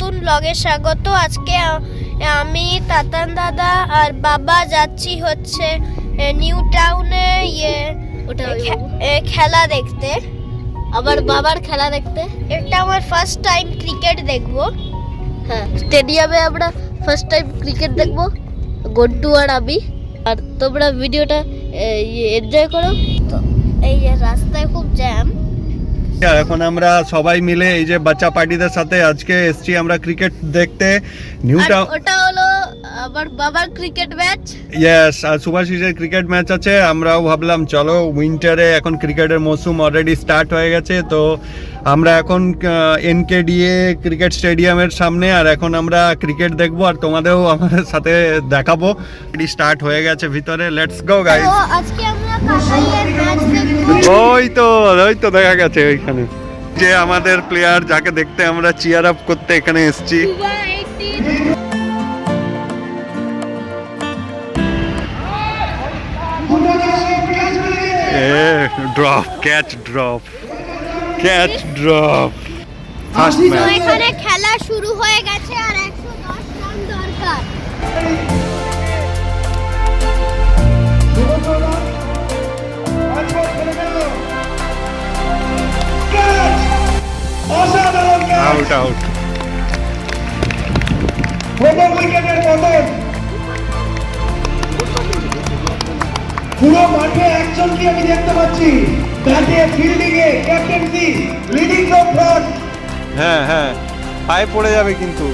নতুন ব্লগে স্বাগত। আজকে আমি তাতান দাদা আর বাবা যাচ্ছি হচ্ছে নিউ টাউনে খেলা দেখতে। আবার বাবার খেলা দেখতে। এটা আমার ফার্স্ট টাইম ক্রিকেট দেখবো। হ্যাঁ, স্টেডিয়ামে আমরা ফার্স্ট টাইম ক্রিকেট দেখবো, গন্টু আর আমি। আর তোমরা ভিডিওটা এনজয় করো। তো এই যে রাস্তায় খুব জ্যাম। এখন আমরা সবাই মিলে এই যে বাচ্চা পার্টিদের সাথে আজকে এসছি আমরা ক্রিকেট দেখতে নিউ টাউন। ওটা হলো আবার বাবার ক্রিকেট ম্যাচ। ইয়েস, আর সুভাশিসের ক্রিকেট ম্যাচ আছে। আমরাও ভাবলাম চলো, উইন্টারে এখন ক্রিকেটের মৌসুম অলরেডি স্টার্ট হয়ে গেছে, তো আমরা এখন এনকেডিএ ক্রিকেট স্টেডিয়ামের সামনে, আর এখন আমরা ক্রিকেট দেখবো আর তোমাদেরও আমাদের সাথে দেখাবো। স্টার্ট হয়ে গেছে ভিতরে, লেটস গো গাইস। তো আজকে আমরা কাকাইয়ের ম্যাচ দেখবো। ওই তো দেখা গেছে ওইখানে যে আমাদের প্লেয়ার যাকে দেখতে আমরা চিয়ার আপ করতে এখানে এসেছি। ড্রপ ক্যাচ ড্রপ ফার্স্ট তো ম্যাচ। এখানে খেলা শুরু হয়ে গেছে আর 110 রান দরকার। আউট পুরো মাঠে একজনকে আমি দেখতে পাচ্ছি, ব্যাটে, fielding A, captaincy, leading the front. হ্যাঁ পায়ে পড়ে যাবে কিন্তু।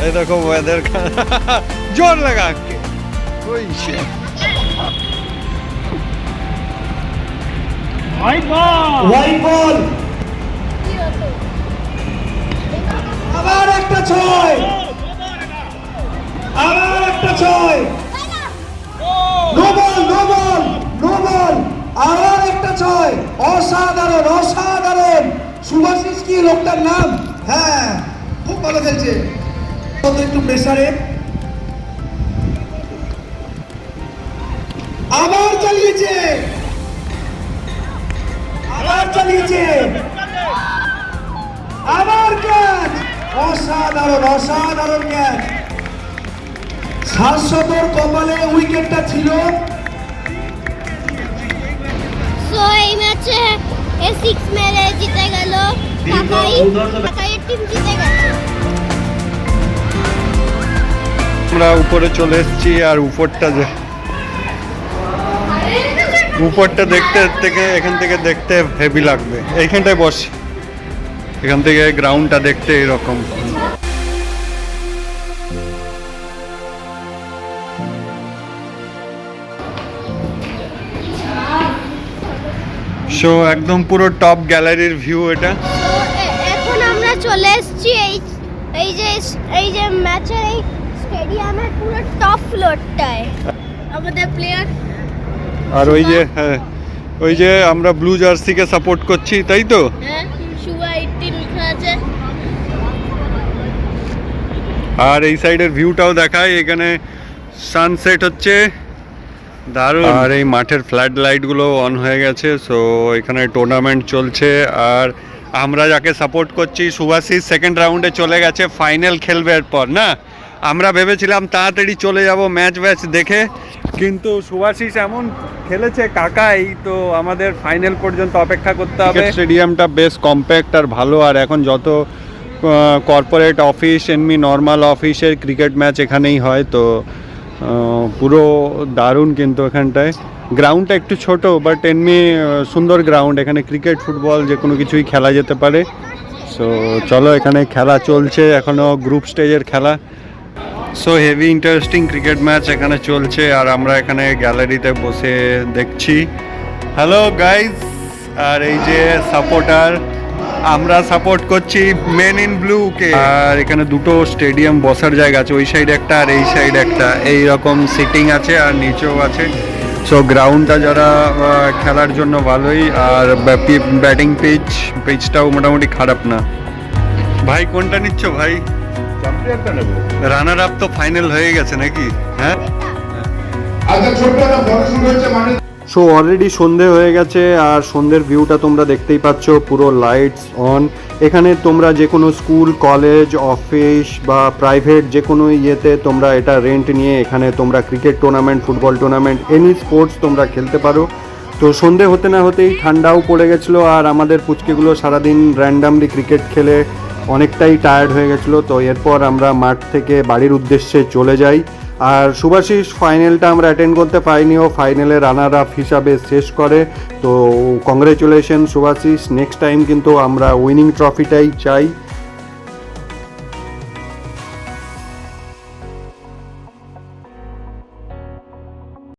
এই দেখো ওয়েদার জোর লাগা ওই হোয়াইট বল, আবার একটা ছয়, নো বল, আবার একটা ছয়। অসাধারণ। সুভাশিস কি লোকটার নাম? হ্যাঁ, খুব ভালো খেলছে। একটু প্রেসারে আবার চালিয়েছে, আবার ক্যাচ। অসাধারণ ক্যাচ। শাশ্বতর কপালে উইকেটটা ছিল। সো এই ম্যাচে 6 মেরে জিতে গেল কাকাইয়ের টিম জিতে গেছে। আমরা উপরে চলে এসেছি আর উপরটা দেখতে এখান থেকে দেখতে হেভি লাগবে। এইখানটায় বসি, এখান থেকে গ্রাউন্ডটা দেখতে এরকম। সো একদম পুরো টপ গ্যালারির ভিউ এটা। তো এখন আমরা চলে এসেছি এই যে ম্যাচের এই স্টেডিয়ামের পুরো টপ ফ্লোরটায়। আমাদের প্লেয়ার আর ওই যে আমরা ব্লু জার্সিকে সাপোর্ট করছি, তাই তো? হ্যাঁ, শুভা 18 লেখা আছে। আর এই সাইডের ভিউটাও দেখায়, এখানে সানসেট হচ্ছে দারুণ। আর এই মাঠের ফ্ল্যাড লাইটগুলো অন হয়ে গেছে। সো এখানে টুর্নামেন্ট চলছে আর আমরা যাকে সাপোর্ট করছি সুভাশিস সেকেন্ড রাউন্ডে চলে গেছে, ফাইনাল খেলবে এরপর। না, আমরা ভেবেছিলাম তাড়াতাড়ি চলে যাব ম্যাচ দেখে, কিন্তু সুভাশিস এমন খেলেছে কাকাই, তো আমাদের ফাইনাল পর্যন্ত অপেক্ষা করতে হবে। স্টেডিয়ামটা বেশ কম্প্যাক্ট আর ভালো, আর এখন যত কর্পোরেট অফিস এমনি নর্মাল অফিসের ক্রিকেট ম্যাচ এখানেই হয়, তো পুরো দারুণ। কিন্তু এখানটায় গ্রাউন্ডটা একটু ছোট, বাট এমনি সুন্দর গ্রাউন্ড। এখানে ক্রিকেট, ফুটবল যে কোনো কিছুই খেলা যেতে পারে। সো চলো, এখানে খেলা চলছে এখনও, গ্রুপ স্টেজের খেলা। So heavy interesting cricket match এখানে চলছে আর আমরা এখানে গ্যালারিতে বসে দেখছি। হ্যালো গাইজ, আর এই যে সাপোর্টার, আমরা সাপোর্ট করছি মেন ইন ব্লু কে। আর এখানে দুটো স্টেডিয়াম বসার জায়গা আছে, ওই সাইড একটা আর এই সাইড একটা, এই রকম সিটিং আছে আর নিচেও আছে। সো গ্রাউন্ডটা যারা খেলার জন্য ভালোই, আর ব্যাটিং পিচটাও মোটামুটি খারাপ না। ভাই কোনটা নিচ্ছ ভাই? রানার আপ তো ফাইনাল হয়ে গেছে নাকি? হ্যাঁ, আচ্ছা, ছোট্ট একটা ফটো শুট হচ্ছে মানে সো অলরেডি সন্ধে হয়ে গেছে আর সন্ধ্যের ভিউটা তোমরা দেখতেই পাচ্ছ, পুরো লাইটস অন। এখানে তোমরা যে কোনো স্কুল, কলেজ, অফিস বা প্রাইভেট যে কোনো ইয়েতে তোমরা এটা রেন্ট নিয়ে এখানে তোমরা cricket tournament, football tournament, any sports তোমরা খেলতে পারো। তো সন্ধে হতে না হতেই ঠান্ডাও পড়ে গেছিলো আর আমাদের পুচকেগুলো সারাদিন র্যান্ডামলি ক্রিকেট খেলে অনেকটাই টায়ার্ড হয়ে গেছিলো। তো এরপর আমরা মাঠ থেকে বাড়ির উদ্দেশ্যে চলে যাই। আর শুভাশিস ফাইনালটা আমরা অ্যাটেন্ড করতে পারিনি, ও ফাইনালে রানার আপ হিসাবে শেষ করে। তো কংগ্রেচুলেশন শুভাশিস, নেক্সট টাইম কিন্তু আমরা উইনিং ট্রফিটাই চাই।